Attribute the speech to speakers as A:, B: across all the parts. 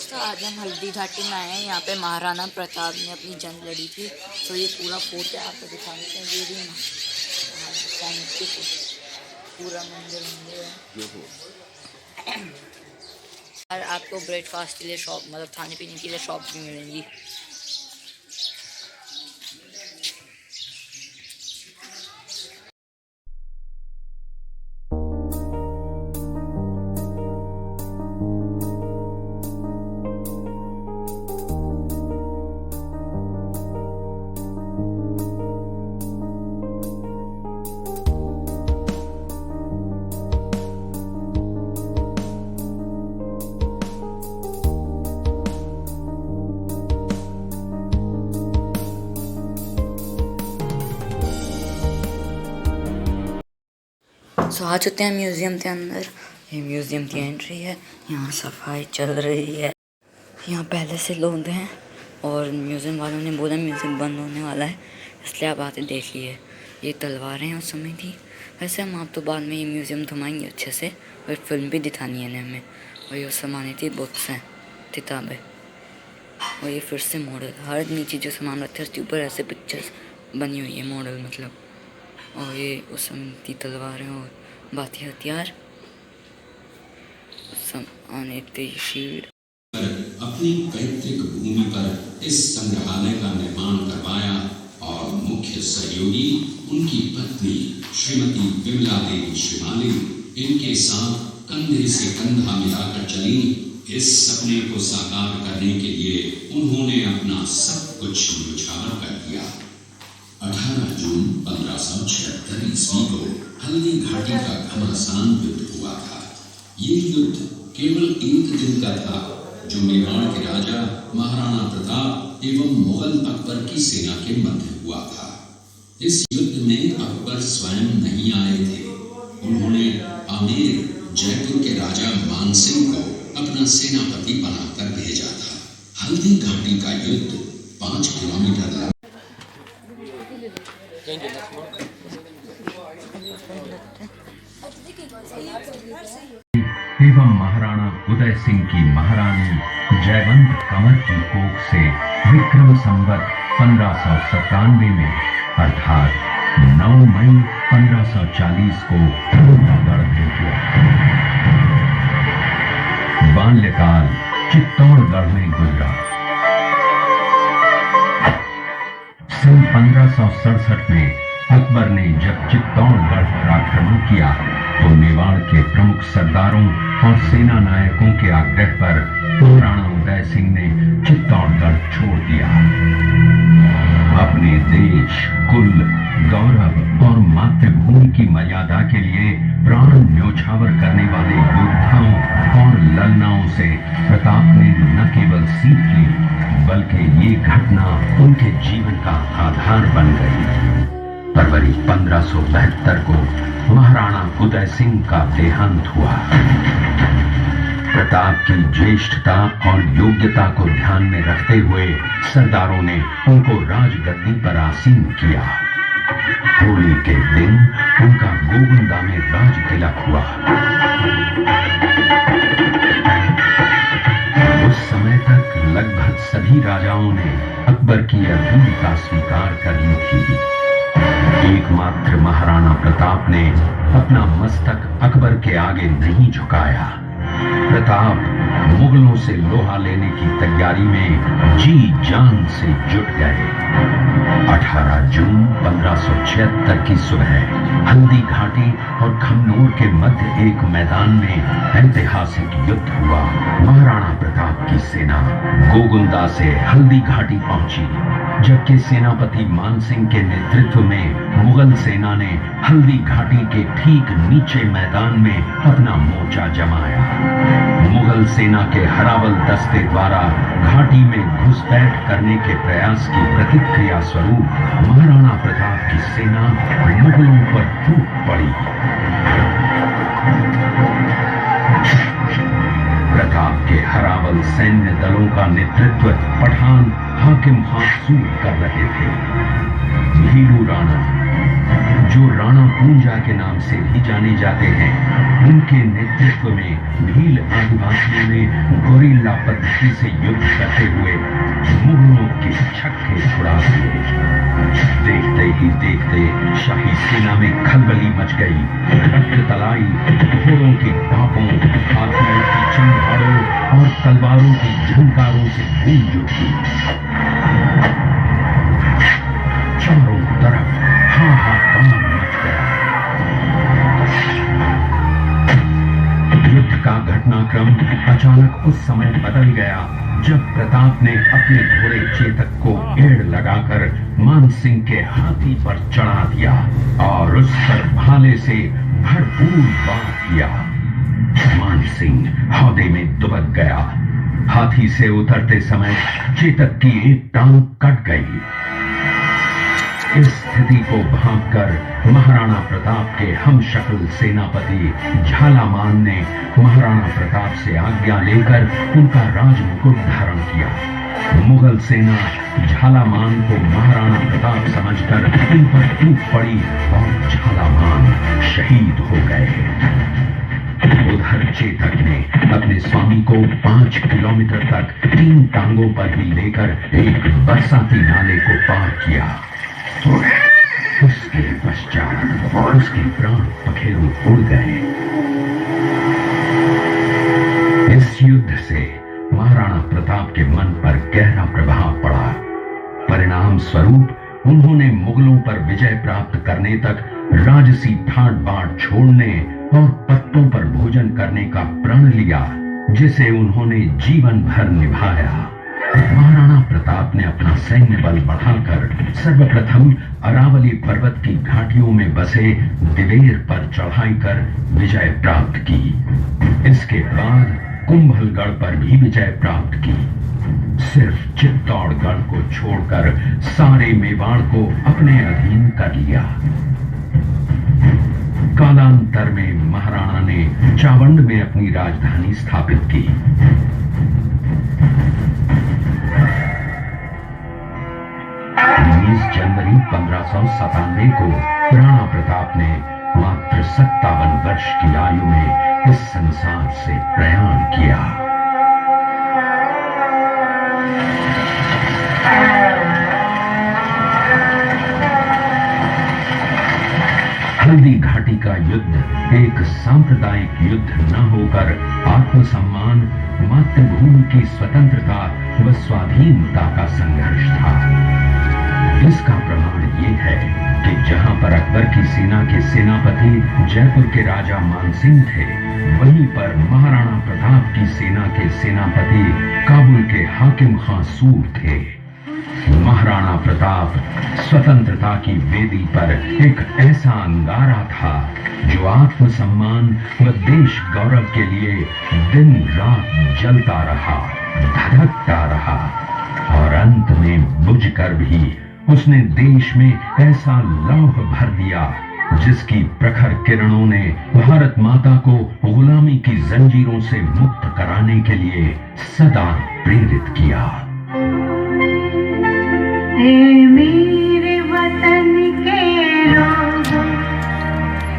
A: दोस्तों, आज हम हल्दी घाटी में आए हैं। यहाँ पे महाराणा प्रताप ने अपनी जंग लड़ी थी। तो ये पूरा फोर्ट है, आपको दिखाते हैं। ये भी पूरा मंदिर है। और आपको ब्रेकफास्ट के लिए शॉप, मतलब खाने पीने के लिए शॉप भी मिलेंगी। सो आ चुके हैं म्यूज़ियम के अंदर। ये म्यूज़ियम की एंट्री है। यहाँ सफाई चल रही है। यहाँ पहले से लोग हैं और म्यूज़ियम वालों ने बोला म्यूज़ियम बंद होने वाला है, इसलिए आप आते देखिए। ये तलवारें हैं उस समय की। वैसे हम आप तो बाद में ये म्यूज़ियम घुमाएंगे अच्छे से, और फिल्म भी दिखानी है हमें। और ये उस ज़माने की बुक्स हैं, किताबें। और ये फिर से मॉडल, हर नीचे जो सामान रखते हैं उसके ऊपर ऐसे पिक्चर्स बनी हुई है, मॉडल मतलब। और ये उस समय की तलवारें और बाकी हथियार
B: अपनी पैतृक भूमि पर इस संग्रहालय का निर्माण करवाया और मुख्य सहयोगी उनकी पत्नी श्रीमती विमला देवी श्रीमाली इनके साथ कंधे से कंधा मिलाकर चली। इस सपने को साकार करने के लिए उन्होंने अपना सब कुछ न्यौछावर कर दिया। 18 जून 1576 ईस्वी को हल्दी घाटी का घमासान युद्ध हुआ था। ये युद्ध केवल एक दिन का था, जो मेवाड़ के राजा महाराणा प्रताप एवं मुगल अकबर की सेना के मध्य हुआ था। इस युद्ध में अकबर स्वयं नहीं आए थे। उन्होंने आमेर जयपुर के राजा मानसिंह को अपना सेनापति बनाकर भेजा था। हल्दी घाटी का युद्ध 5 किलोमीटर लंबा
C: एवं महाराणा उदय सिंह की महारानी जयवंत कंवर की कोख से विक्रम संवत 1597 में अर्थात 9 मई 1540 को चित्तौड़गढ़ भेजा। बाल्यकाल चित्तौड़गढ़ में गुजरा। सन 1567 में अकबर ने जब चित्तौड़गढ़ पर आक्रमण किया तो मेवाड़ के प्रमुख सरदारों और सेना नायकों के आग्रह पर महाराणा उदय सिंह ने चित्तौड़गढ़ छोड़ दिया। अपने देश, कुल, गौरव और मातृभूमि की मर्यादा के लिए प्राण न्यौछावर करने वाले योद्धाओं और ललनाओं से प्रताप ने न केवल सीख ली, बल्कि ये घटना उनके जीवन का आधार बन गई। फरवरी 1572 को महाराणा उदय सिंह का देहांत हुआ। प्रताप की ज्येष्ठता और योग्यता को ध्यान में रखते हुए सरदारों ने उनको राजगद्दी पर आसीन किया। होली के दिन उनका गोविंदा में राज तिलक हुआ। उस समय तक लगभग सभी राजाओं ने अकबर की अधीनता स्वीकार कर ली थी। एकमात्र महाराणा प्रताप ने अपना मस्तक अकबर के आगे नहीं झुकाया। प्रताप मुगलों से लोहा लेने की तैयारी में जी जान से जुट गए। 18 जून 1576 की सुबह हल्दी घाटी और खमनोर के मध्य एक मैदान में ऐतिहासिक युद्ध हुआ। महाराणा प्रताप की सेना गोगुंदा से हल्दी घाटी पहुंची, जबकि सेनापति मानसिंह के नेतृत्व में मुगल सेना ने हल्दी घाटी के ठीक नीचे मैदान में अपना मोर्चा जमाया। मुगल सेना के हरावल दस्ते द्वारा घाटी में घुसपैठ करने के प्रयास की प्रतिक्रिया स्वरूप महाराणा प्रताप की सेना मुगलों पर टूट पड़ी। प्रताप के हरावल सैन्य दलों का नेतृत्व पठान हाकिम हासूर कर रहे थे। भीलू राणा, जो राणा पूंजा के नाम से भी जाने जाते हैं, इनके नेतृत्व में भील आदिवासियों ने गोरिल्ला पद्धति से युद्ध करते हुए मुगलों के छक्के छुड़ा दिए। देखते ही देखते शाही सेना में खलबली मच गई। रक्त तलाई, घोड़ों की टापों, हाथियों की चंगारों और तलवारों की झंकारों से गूंज उठी। चारों तरफ हाहाकार मच गया। युद्ध का घटनाक्रम अचानक उस समय बदल गया जब प्रताप ने अपने घोड़े चेतक को एड़ लगाकर मानसिंह के हाथी पर चढ़ा दिया और उस पर भाले से भरपूर वार किया। मानसिंह हौदे में दुबक गया। हाथी से उतरते समय चेतक की एक टांग कट गई। इस स्थिति को भांपकर महाराणा प्रताप के हमशक्ल सेनापति झालामान ने महाराणा प्रताप से आज्ञा लेकर उनका राजमुकुट धारण किया। मुगल सेना झालामान को महाराणा प्रताप समझकर उन पर टूट पड़ी और झालामान शहीद हो गए। उधर चेतक ने अपने स्वामी को 5 किलोमीटर तक 3 टांगों पर ही लेकर एक बरसाती नाले को पार किया। उसके पश्चात उसके प्राण पखेरु उड़ गए। इस युद्ध से महाराणा प्रताप के मन पर गहरा प्रभाव पड़ा। परिणाम स्वरूप उन्होंने मुगलों पर विजय प्राप्त करने तक राजसी ठाट बाट छोड़ने और पत्तों पर भोजन करने का प्रण लिया, जिसे उन्होंने जीवन भर निभाया। महाराणा प्रताप ने अपना सैन्य बल बढ़ाकर सर्वप्रथम अरावली पर्वत की घाटियों में बसे दिवेर पर चढ़ाई कर विजय प्राप्त की। इसके बाद कुंभलगढ़ पर भी विजय प्राप्त की। सिर्फ चित्तौड़गढ़ को छोड़कर सारे मेवाड़ को अपने अधीन कर लिया। कालांतर में महाराणा ने चावंड में अपनी राजधानी स्थापित की। 19 जनवरी 1597 को राणा प्रताप ने मात्र 57 वर्ष की आयु में इस संसार से प्रयाण किया। हल्दी घाटी का युद्ध एक सांप्रदायिक युद्ध न होकर आत्मसम्मान, मातृभूमि की स्वतंत्रता व स्वाधीनता का संघर्ष था। इसका प्रमाण ये है कि जहां पर अकबर की सेना के सेनापति जयपुर के राजा मानसिंह थे, वहीं पर महाराणा प्रताप की सेना के सेनापति काबुल के हाकिम खां सूर थे। महाराणा प्रताप स्वतंत्रता की वेदी पर एक ऐसा अंगारा था जो आत्मसम्मान व देश गौरव के लिए दिन रात जलता रहा, धधकता रहा और अंत में बुझकर भी उसने देश में ऐसा लौह भर दिया जिसकी प्रखर किरणों ने भारत माता को गुलामी की जंजीरों से मुक्त कराने के लिए सदा प्रेरित किया।
D: मेरे वतन के लोगों,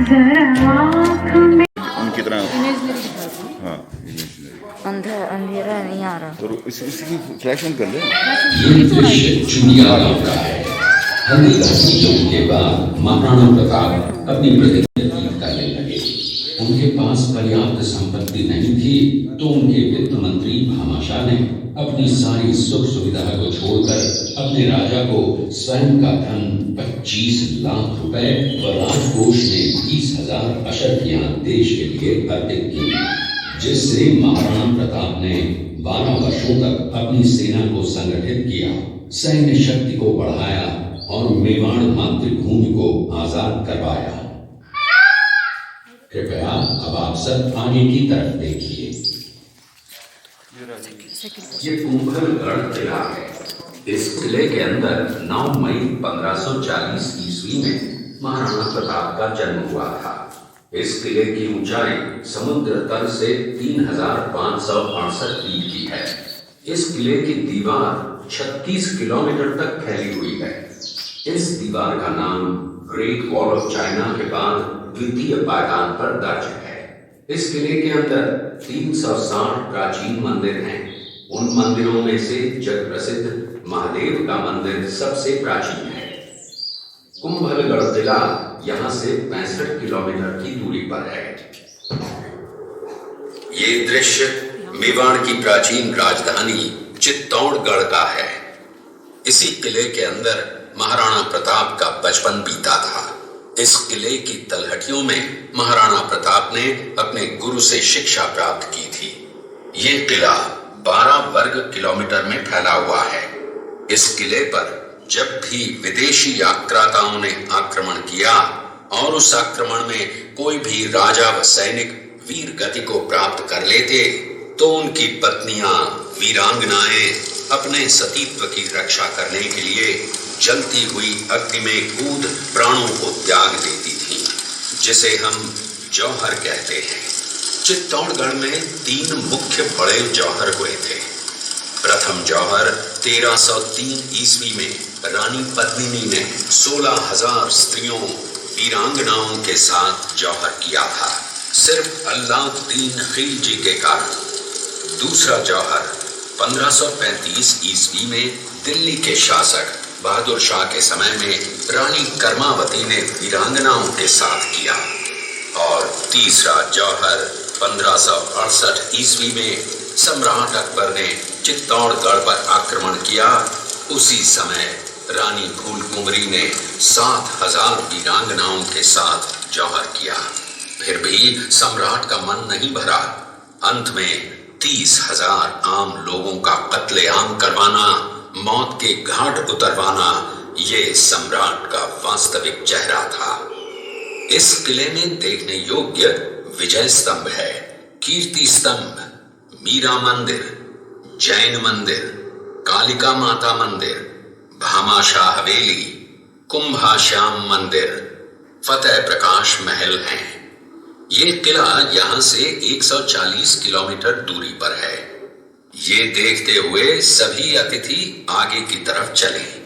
D: जरा आँख में
E: उनकी तरह हाँ
A: अंधेरा नहीं आ रहा।
E: तो इसकी फ्लैश ऑन कर ले।
B: ये दृश्य चुनिया गांव का है। हल्दी घाटी युद्ध के बाद महाराणा प्रताप अपनी प्रतिनिधि करने लगे। उनके पास पर्याप्त संपत्ति नहीं थी, तो उनके वित्त मंत्री भामाशाह ने अपनी सारी सुख सुविधा को छोड़कर अपने राजा को स्वयं का धन 25 लाख रुपए व राजकोष में 20,000 अशर्फियां देश के लिए अर्पित की, जिससे महाराणा प्रताप ने 12 वर्षों तक अपनी सेना को संगठित किया, सैन्य शक्ति को बढ़ाया और मेवाड़ मातृभूमि को आजाद करवाया। कृपया अब आप सब आगे की तरफ देखिए। ये कुंभलगढ़ किला है। इस किले के अंदर 9 मई 1540 ईस्वी में महाराणा प्रताप का जन्म हुआ था। इस किले की ऊंचाई समुद्र तल से 3568 फीट की है। इस किले की दीवार 36 किलोमीटर तक फैली हुई है। इस दीवार का नाम ग्रेट वॉल ऑफ चाइना के बाद द्वितीय पायदान पर दर्ज है। इस किले के अंदर 360 प्राचीन मंदिर हैं। उन मंदिरों में से जग प्रसिद्ध महादेव का मंदिर सबसे प्राचीन है। कुंभलगढ़ किला यहाँ से 65 किलोमीटर की दूरी पर है। ये दृश्य मेवाड़ की प्राचीन राजधानी चित्तौड़गढ़ का है। इसी किले के अंदर महाराणा प्रताप का बचपन बीता था। इस किले की तलहटियों में महाराणा प्रताप ने अपने गुरु से शिक्षा प्राप्त की थी। ये किला 12 वर्ग किलोमीटर में फैला हुआ है। इस किले पर जब भी विदेशी आक्राताओं ने आक्रमण किया और उस आक्रमण में कोई भी राजा व सैनिक वीर गति को प्राप्त कर लेते तो उनकी पत्नियां वीरांगनाएं अपने सतीत्व की रक्षा करने के लिए जलती हुई अग्नि में कूद प्राणों को त्याग देती थीं, जिसे हम जौहर कहते हैं। चित्तौड़गढ़ में 3 मुख्य बड़े जौहर हुए थे। प्रथम जौहर 1303 ईस्वी में रानी पद्मिनी ने 16,000 स्त्रियों वीरांगनाओं के साथ जौहर किया था, सिर्फ अल्लाउद्दीन खिलजी के कारण। दूसरा जौहर 1535 ईस्वी में दिल्ली के शासक बहादुर शाह के समय में रानी कर्मावती ने वीरांगनाओं के साथ किया। और तीसरा जौहर 1568 ईस्वी में सम्राट अकबर ने चित्तौड़गढ़ पर आक्रमण किया। उसी समय रानी फूलकुंवरी ने 7,000 वीरांगनाओं के साथ जौहर किया। फिर भी सम्राट का मन नहीं भरा। अंत में 30,000 आम लोगों का कत्लेआम करवाना, मौत के घाट उतरवाना, ये सम्राट का वास्तविक चेहरा था। इस किले में देखने योग्य विजय स्तंभ है, कीर्ति स्तंभ, मीरा मंदिर, जैन मंदिर, कालिका माता मंदिर, भामाशाह हवेली, कुंभाश्याम मंदिर, फतेह प्रकाश महल हैं। ये किला यहाँ से 140 किलोमीटर दूरी पर है। ये देखते हुए सभी अतिथि आगे की तरफ चले।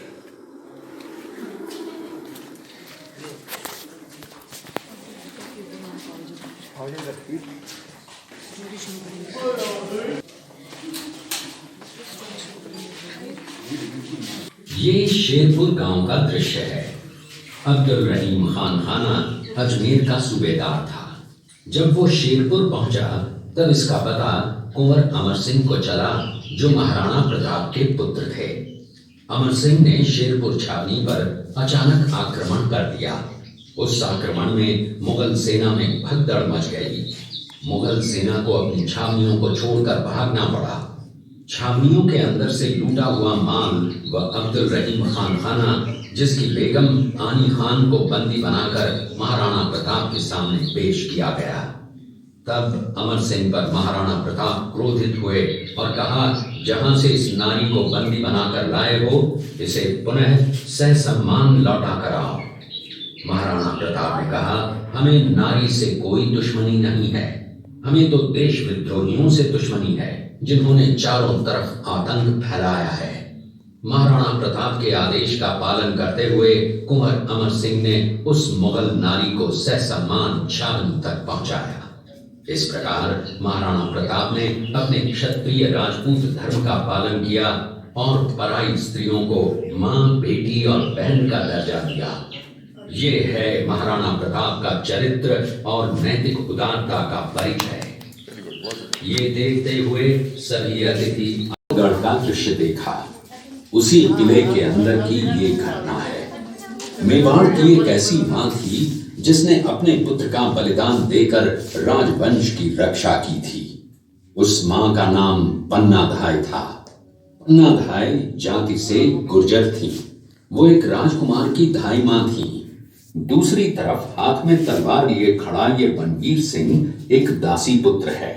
B: ये शेरपुर गांव का दृश्य है। अब्दुल रहीम खान खाना अजमेर का सूबेदार था। जब वो शेरपुर पहुंचा तब इसका पता कुंवर अमर सिंह को चला, जो महाराणा प्रताप के पुत्र थे। अमर सिंह ने शेरपुर छावनी पर अचानक आक्रमण कर दिया। उस आक्रमण में मुगल सेना में भगदड़ मच गई। मुगल सेना को अपनी छावनियों को छोड़कर भागना पड़ा। छावनियों के अंदर से लूटा हुआ माल व अब्दुल रहीम खान खाना, जिसकी बेगम आनी खान को बंदी बनाकर महाराणा प्रताप के सामने पेश किया गया। तब अमर सिंह पर महाराणा प्रताप क्रोधित हुए और कहा, जहां से इस नारी को बंदी बनाकर लाए हो, इसे पुनः सहसम्मान लौटा कर आओ। महाराणा प्रताप ने कहा, हमें नारी से कोई दुश्मनी नहीं है, हमें तो देश विद्रोहियों से दुश्मनी है, जिन्होंने चारों तरफ आतंक फैलाया है। महाराणा प्रताप के आदेश का पालन करते हुए कुंवर अमर सिंह ने उस मुगल नारी को सहसम्मान छावनी तक पहुंचाया। इस प्रकार महाराणा प्रताप ने अपने क्षत्रिय राजपूत धर्म का पालन किया और पराई स्त्रियों को मां, बेटी और बहन का दर्जा दिया। ये है महाराणा प्रताप का चरित्र और नैतिक उदारता का परिचय। ये देखते हुए सभी अतिथि गढ़ का दृश्य देखा। उसी किले के अंदर की ये घटना है। मेवाड़ की एक ऐसी मां थी जिसने अपने पुत्र का बलिदान देकर राजवंश की रक्षा की थी। उस मां का नाम पन्नाधाय था। पन्नाधाय जाति से गुर्जर थी। वो एक राजकुमार की धाई मां थी। दूसरी तरफ हाथ में तलवार लिए खड़ा ये बनवीर सिंह एक दासी पुत्र है।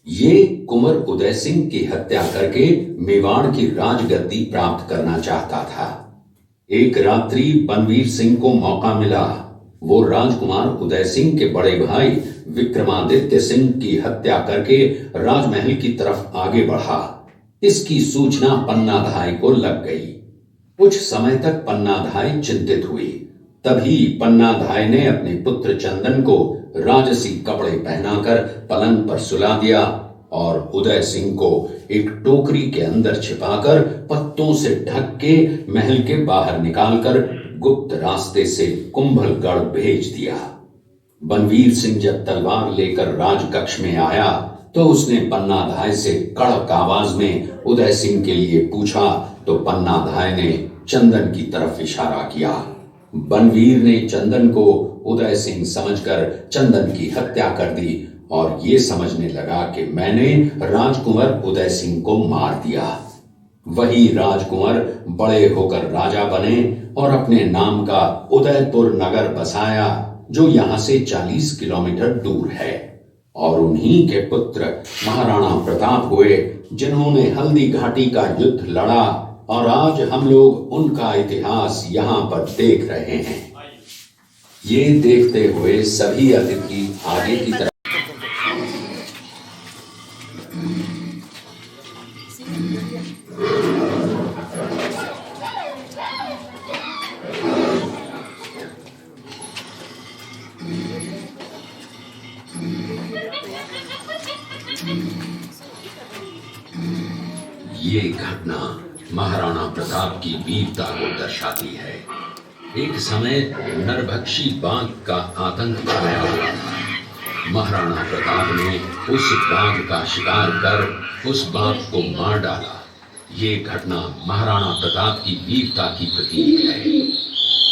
B: ये कुंवर उदय सिंह की हत्या करके मेवाड़ की राजगद्दी प्राप्त करना चाहता था। एक रात्रि बनवीर सिंह को मौका मिला। वो राजकुमार उदय सिंह के बड़े भाई विक्रमादित्य सिंह की हत्या करके राजमहल की तरफ आगे बढ़ा। इसकी सूचना पन्नाधाय को लग गई। कुछ समय तक पन्नाधाय चिंतित हुई। तभी पन्नाधाय ने अपने पुत्र चंदन को राजसी कपड़े पहनाकर पलंग पर सुला दिया और उदय सिंह को एक टोकरी के अंदर छिपाकर पत्तों से ढक के महल के बाहर निकालकर गुप्त रास्ते से कुंभलगढ़ भेज दिया। बनवीर सिंह जब तलवार लेकर राजकक्ष में आया तो उसने पन्नाधाय से कड़क आवाज में उदय सिंह के लिए पूछा तो पन्नाधाय ने चंदन की तरफ इशारा किया। बनवीर ने चंदन को उदय सिंह समझकर चंदन की हत्या कर दी और ये समझने लगा कि मैंने राजकुंवर उदय सिंह को मार दिया। वही राजकुंवर बड़े होकर राजा बने और अपने नाम का उदयपुर नगर बसाया जो यहां से 40 किलोमीटर दूर है, और उन्हीं के पुत्र महाराणा प्रताप हुए जिन्होंने हल्दी घाटी का युद्ध लड़ा और आज हम लोग उनका इतिहास यहाँ पर देख रहे हैं। ये देखते हुए सभी अतिथि आगे की तरफ ये घटना महाराणा प्रताप की वीरता को दर्शाती है। एक समय नरभक्षी बाघ का आतंक छाया हुआ था। महाराणा प्रताप ने उस बाघ का शिकार कर उस बाघ को मार डाला। ये घटना महाराणा प्रताप की वीरता की प्रतीक है।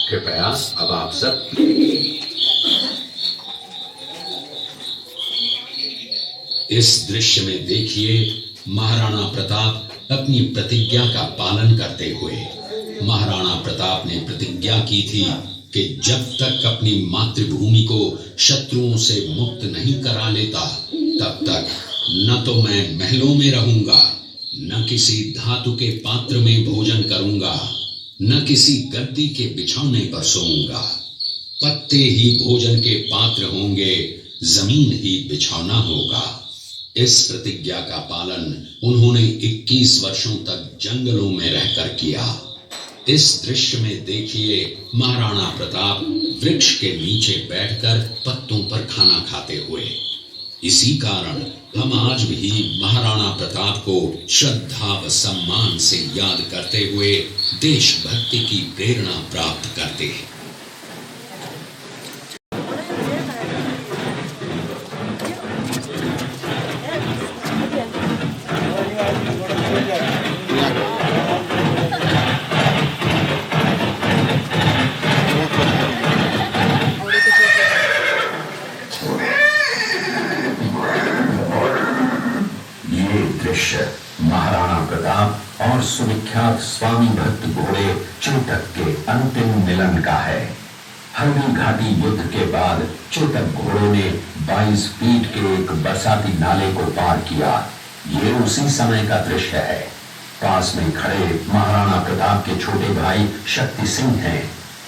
B: कृपया अब आप सब इस दृश्य में देखिए महाराणा प्रताप अपनी प्रतिज्ञा का पालन करते हुए। महाराणा प्रताप ने प्रतिज्ञा की थी कि जब तक अपनी मातृभूमि को शत्रुओं से मुक्त नहीं करा लेता तब तक न तो मैं महलों में रहूंगा, न किसी धातु के पात्र में भोजन करूंगा, न किसी गद्दी के बिछौने पर सोऊंगा। पत्ते ही भोजन के पात्र होंगे, जमीन ही बिछौना होगा। इस प्रतिज्ञा का पालन उन्होंने 21 वर्षों तक जंगलों में रहकर किया। इस दृश्य में देखिए महाराणा प्रताप वृक्ष के नीचे बैठकर पत्तों पर खाना खाते हुए। इसी कारण हम आज भी महाराणा प्रताप को श्रद्धा व सम्मान से याद करते हुए देशभक्ति की प्रेरणा प्राप्त करते हैं। महाराणा प्रताप और सुविख्यात स्वामी भक्त घोड़े चोटक के अंतिम मिलन का है। हल्दी घाटी युद्ध के बाद चोटक घोड़े ने 22 फीट के एक बरसाती नाले को पार किया। ये उसी समय का दृश्य है। पास में खड़े महाराणा प्रताप के छोटे भाई शक्ति सिंह हैं,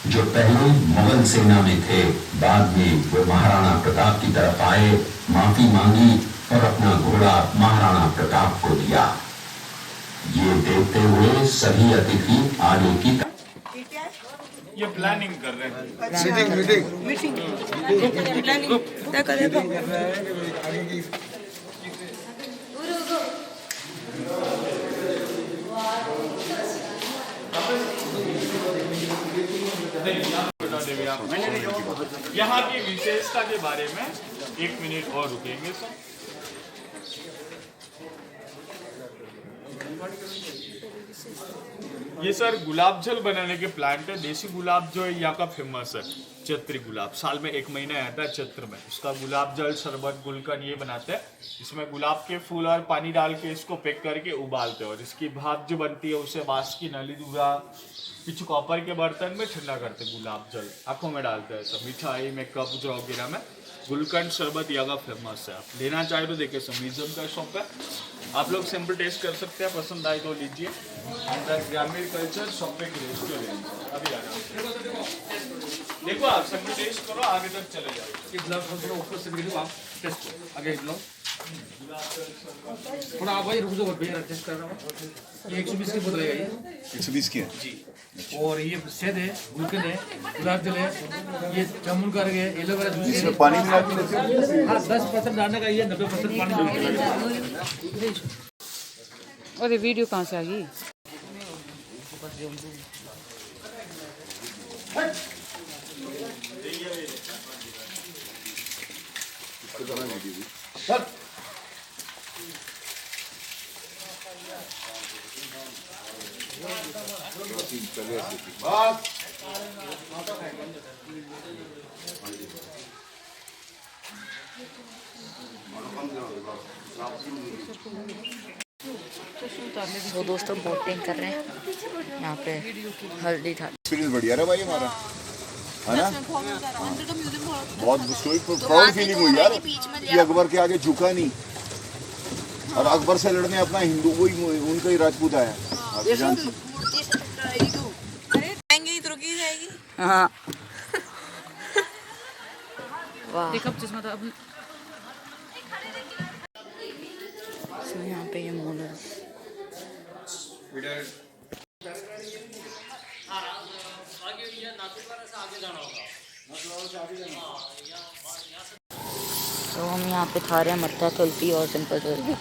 B: जो पहले मुगल सेना में थे। बाद में वो महाराणा प्रताप की तरफ आए, माफी मांगी और अपना घोड़ा महाराणा प्रताप को दिया। ये देखते हुए सभी अतिथि आगे की
F: ये प्लानिंग कर रहे हैं।
G: मीटिंग प्लानिंग क्या करेगा?
F: यहाँ की विशेषता के बारे में 1 मिनट और रुकेंगे सर। ये सर गुलाब जल बनाने के प्लांट है। देसी गुलाब जो है यहाँ का फेमस है, चैत्री गुलाब। साल में 1 महीना आता है चैत्र में। उसका गुलाब जल, शरबत, गुलकंद ये बनाते हैं। इसमें गुलाब के फूल और पानी डाल के इसको पैक करके उबालते हैं और इसकी भाप जो बनती है उसे बांस की नली दूरा कुछ कॉपर के बर्तन में ठंडा करते गुलाब जल आंखों में डालते हैं। सब मिठाई में कप जो वगैरह में गुलकंद शरबत यहाँ का फेमस है। आप लेना चाहे तो देखिए, म्यूजियम का शॉप है, आप लोग सैंपल टेस्ट कर सकते हैं। पसंद आए तो लीजिए। अंदर ग्रामीण कल्चर शॉप पे रेस्टोरेंट अभी आ रहा है। देखो आप सैंपल टेस्ट करो, आगे तक चले जाओ।
H: ऊपर से आप टेस्ट करो, आगे थोड़ा आप भाई रुक जाओ भैया एडजस्ट कर रहा हूँ। ये 120 की बोतल है ये
E: 120 की है
H: जी। और ये शहद है, गुलकंद है, गुलाब जल है, ये जामुन का है, एलोवेरा जूस है।
E: इसमें पानी मिला के
H: हाँ 10% डालने का, ये 90% पानी डालने का।
G: और ये वीडियो कहाँ से आ गई?
A: तो दोस्तों बोटिंग कर रहे हैं यहाँ पे हल्दी था।
E: एक्सपीरियंस बढ़िया रहा भाई हमारा, है ना? बहुत प्राउड फीलिंग हुई यार कि अकबर के आगे झुका नहीं, और अकबर से लड़ने अपना हिंदू वही उनका ही राजपूत आया। आप जानती
G: आएंगे तो रुकी जाएगी।
A: हाँ वाह।
G: देखो अब चश्मा था अब।
A: तो यहाँ पे ये मोलर्स तो हम यहाँ पे खा रहे हैं मट्ठा कुल्फी और सिंपल कुल्फी।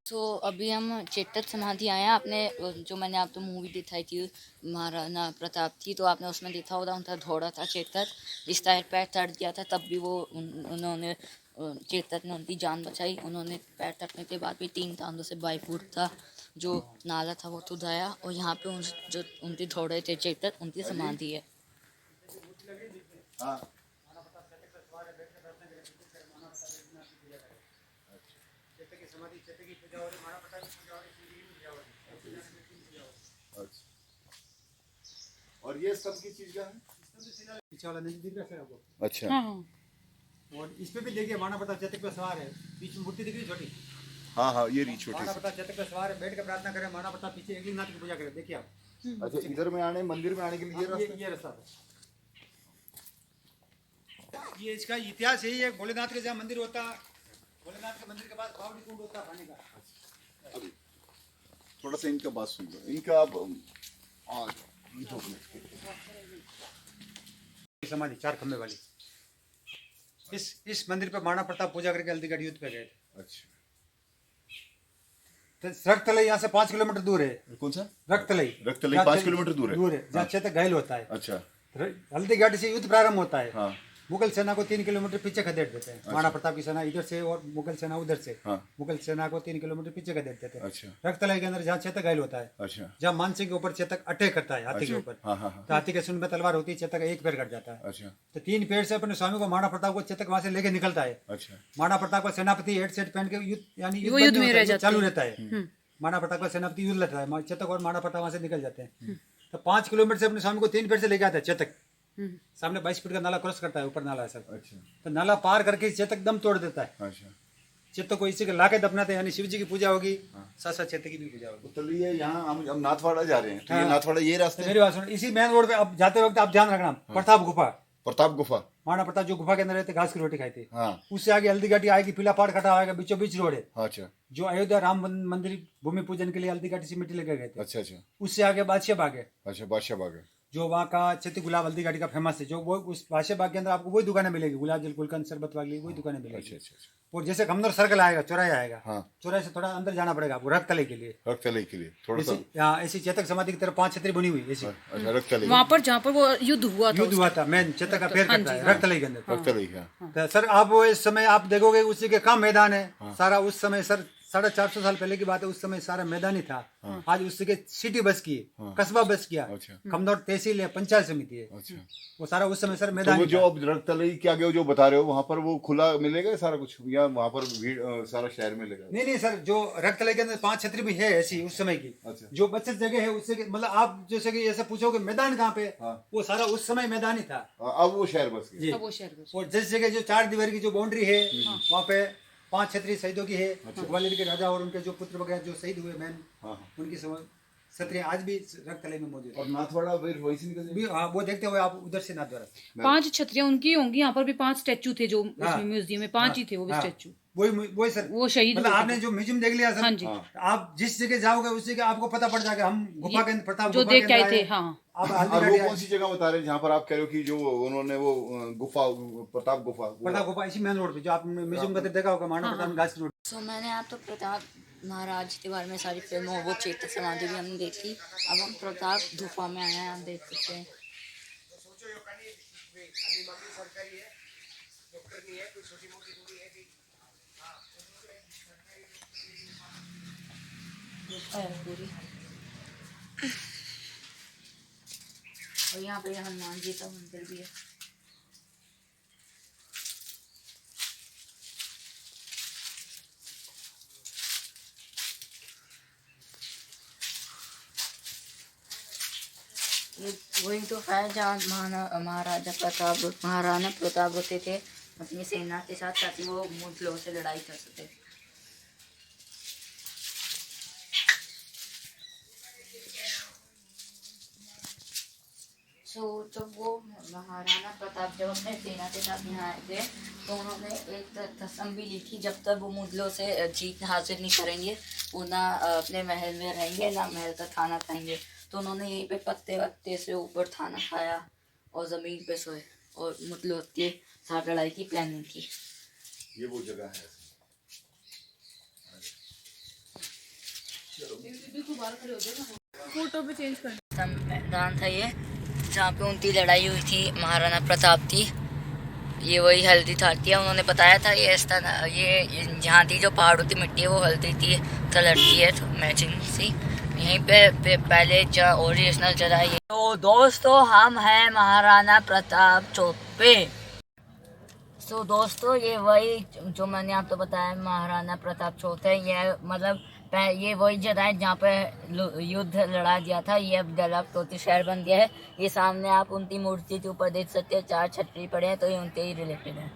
A: तो अभी हम चेतक समाधि आए हैं। आपने जो मैंने आपको मूवी दिखाई थी महाराणा प्रताप थी, तो आपने उसमें देखा होगा उनका घोड़ा था चेतक, इस टायर पैर तट गया था, तब भी वो उन्होंने चेतक ने उनकी जान बचाई। उन्होंने पैर तटने के बाद भी 3 तांदों से बाईफूट था जो नाला था वो खुदाया, और यहाँ पे जो उनके घोड़े थे चेतक, उनकी समाधि है।
E: और ये सब की चीज का है?
H: पीछे वाला नहीं दिख रहा है आपको?
E: अच्छा।
H: और इस पे भी देखिए माना प्रताप चेतक पे सवार है, बीच में मूर्ति दिख रही है छोटी।
E: हाँ हाँ, ये रही छोटी
H: माना
E: सी।
H: प्रताप चेतक पे सवार है, बैठ कर प्रार्थना करें, माना प्रताप पीछे एकलिंगनाथ की पूजा करें। देखिए आप
E: अच्छा, इधर में आने, मंदिर में आने के लिए ये रास्ता?
H: ये रास्ता है। ये इसका इतिहास यही है, भोलेनाथ के जहाँ मंदिर होता, भोलेनाथ के मंदिर के पास बावड़ी कुंड होता पानी का।
E: अभी थोड़ा सा इनका बात सुन लो, इनका अब
H: समाधि 4 खंबे वाली, इस मंदिर पे माना प्रताप पूजा करके हल्दीघाटी युद्ध पे गए थे।
E: अच्छा।
H: तो रक्तलई यहाँ से 5 किलोमीटर दूर है।
E: कौन सा?
H: रक्तलई
E: 5 किलोमीटर दूर है।
H: जहाँ चेतक घायल होता है।
E: अच्छा।
H: हल्दीघाटी से युद्ध प्रारंभ होता है।
E: हाँ।
H: मुगल सेना को 3 किलोमीटर पीछे खदेड़ देते हैं। माना प्रताप की सेना इधर से और मुगल सेना उधर से।
E: हाँ।
H: मुगल सेना को 3 किलोमीटर पीछे खदेड़ देते हैं।
E: अच्छा।
H: रक्तलई के अंदर जहाँ चेतक घायल होता है,
E: अच्छा।
H: जहाँ मानसिंह के ऊपर चेतक अटैक करता है हाथी के ऊपर,
E: हाँ हाँ हाँ।
H: तो हाथी के सूंड में तलवार होती है, चेतक का एक पैर कट जाता है।
E: अच्छा।
H: तो 3 पैर से अपने स्वामी को माना प्रताप को चेतक वहां से लेके निकलता है।
E: अच्छा।
H: माना प्रताप का सेनापति हेड सेट पहन के युद्ध यानी
G: युद्ध में रह जाता
H: चालू रहता है। माना प्रताप का सेनापति युद्ध लड़ता है, चेतक और माना प्रताप वहां से निकल जाते हैं। तो 5 किलोमीटर से अपने स्वामी को 3 पैर से लेके आता है चेतक। सामने 22 फीट का नाला क्रॉस करता है, ऊपर नाला है सब।
E: अच्छा।
H: तो नाला पार करके चेतक दम तोड़ देता है।
E: अच्छा।
H: चेतक को इसी के लाके दफनाते हैं, यानी शिव जी की पूजा होगी, साथ साथ चेतक की भी पूजा होगी।
E: तो ये यहाँ हम नाथवाड़ा जा रहे हैं, तो ये
H: हाँ।
E: नाथवाड़ा ये रास्ते
H: तो मेरी बात सुनो, इसी मेन रोड पे अब जाते वक्त आप ध्यान रखना, प्रताप गुफा,
E: प्रताप गुफा।
H: माना प्रताप जो गुफा के अंदर रहते, घास की रोटी खाई थी।
E: हाँ।
H: उससे आगे हल्दीघाटी आएगी, पीला पहाड़ कटा आएगा, बीचों बीच रोड है।
E: अच्छा।
H: जो अयोध्या राम मंदिर भूमि पूजन के लिए हल्दीघाटी से मिट्टी लेके गए थे।
E: अच्छा। अच्छा।
H: उससे आगे बादशाह बाग है,
E: अच्छा, बादशाह बाग है।
H: जो वहाँ का चेती गुलाब हल्दीघाटी का फेमस है। जो वो उस बादशाह बाग के अंदर आपको वही दुकानें मिलेगी, गुलाब जल, गुलकंद, शरबत वाली वही दुकानें
E: अच्छा।
H: मिलेगी।
E: अच्छा। अच्छा।
H: और जैसे खमदर सर्कल आएगा, चौराहा आएगा,
E: हाँ।
H: चौराहे से थोड़ा अंदर जाना पड़ेगा आपको रक्तलई के लिए।
E: रक्तलई के लिए थोड़ा सा।
H: ऐसी चेतक समाधि की तरफ 5 छतरी बनी हुई ऐसी।
E: अच्छा, रक्तलई।
G: वहाँ पर जहाँ पर वो युद्ध हुआ था,
H: युद्ध हुआ था, मेन चेतक का पैर कटता है रक्तलई के अंदर।
E: रक्तलई, हाँ।
H: तो सर आप वो इस समय आप देखोगे उसी के कम मैदान है सारा। उस समय सर 450 साल पहले की बात है, उस समय सारा मैदान ही था। आज उससे के सिटी बस की, कस्बा बस किया,
E: अच्छा।
H: खमदौड़ तहसील है, पंचायत समिति है।
E: अच्छा।
H: वो सारा उस समय सर
E: तो
H: मैदान
E: वो
H: ही
E: जो
H: था।
E: अब रक्तलई के आगे जो बता रहे हो, वहाँ पर वो खुला मिलेगा सारा कुछ, या वहाँ पर भीड़ सारा शहर में मिलेगा?
H: नहीं सर, जो रक्तलई के अंदर 5 छतरी भी है ऐसी उस समय की।
E: अच्छा।
H: जो बचत जगह है उससे मतलब आप जैसे कि ऐसा पूछोगे मैदान कहाँ पे, वो सारा उस समय मैदान ही था।
E: अब वो शहर बस गया।
H: जी।
G: अब वो शहर बस।
H: और जिस जगह जो 4 दीवार की जो बाउंड्री है, वहाँ पे 5 छतरी शहीदों की है। ग्वालियर के राजा और उनके जो पुत्र वगैरह जो शहीद हुए मैन, उनकी क्षत्रिय आज भी रक्तले में मौजूद है।
E: और नाथवाड़ा फिर वहीं से निकल
H: भी हाँ, वो देखते हुए आप उधर से नाथद्वारा।
G: 5 छतरियां उनकी होंगी। यहाँ पर भी 5 स्टैचू थे जो
H: हाँ,
G: इसमें म्यूजियम में 5 ही थे वो भी
H: हाँ,
G: स्टैचू।
H: वही सर,
G: वो शहीद
H: मतलब
G: हुए थे।
H: आपने जो म्यूजियम देख लिया सर।
G: हाँ जी।
H: आप जिस जगह जाओगे उस जगह आपको पता पड़ जाएगा। हम गुफा के अंदर प्रताप
G: जो
H: गुफा
G: देख के आए
H: अंदर
G: थे। हाँ
H: आप
E: और
H: हल्दी
E: वो
H: घाटी
E: कौन सी जगह बता रहे हैं जहाँ पर आप कह रहे हो कि जो उन्होंने वो गुफा प्रताप गुफा
H: प्रताप गुफा इसी मेन रोड पे जो आप म्यूजियम का देखा होगा मानव प्रताप गाछ रोड।
A: सो मैंने आप तो प्रताप महाराज के बारे में सारी फिल्मों वो चेतक समाधि भी हमने देखी। अब हम प्रताप गुफा में आए हैं, आप देख सकते हैं। गुफा है पूरी। और यहाँ पे हनुमान जी का मंदिर भी है। ये वही तो है जहाँ महाराणा प्रताप होते थे अपनी सेना के साथ ताकि वो मुगलों से लड़ाई कर सके। जब वो महाराणा प्रताप जब अपने सेना के साथ यहाँ आए थे तो उन्होंने एक तस्वीर ली थी, जब तक वो मुगलों से जीत हासिल नहीं करेंगे वो ना अपने महल में रहेंगे ना महल का खाना खाएंगे। तो उन्होंने यहीं पे पत्ते वत्ते से ऊपर खाना खाया और ज़मीन पे सोए और मुगलों के साथ लड़ाई की प्लानिंग की।
E: ये वो जगह है।
G: फोटो पे चेंज कर।
A: मैदान था ये जहाँ पे उनकी लड़ाई हुई थी महाराणा प्रताप की। ये वही हल्दी थाती है। उन्होंने बताया था ये इस तरह ये यहाँ की जो पहाड़ों की मिट्टी है वो हल्दी की कलर की है, तो मैचिंग सी। यहीं पे पहले ओरिजिनल जगह है। तो दोस्तों हम हैं महाराणा प्रताप चौक पे। तो दोस्तों ये वही जो मैंने आपको बताया महाराणा प्रताप चौक है। ये मतलब ये वही जगह है जहाँ पे युद्ध लड़ा गया था। ये अब डेवलप होती शहर बन गया है। ये सामने आप उनकी मूर्ति के ऊपर देख सकते हैं 4 छतरी पड़े हैं, तो ये उनके ही रिलेटेड है।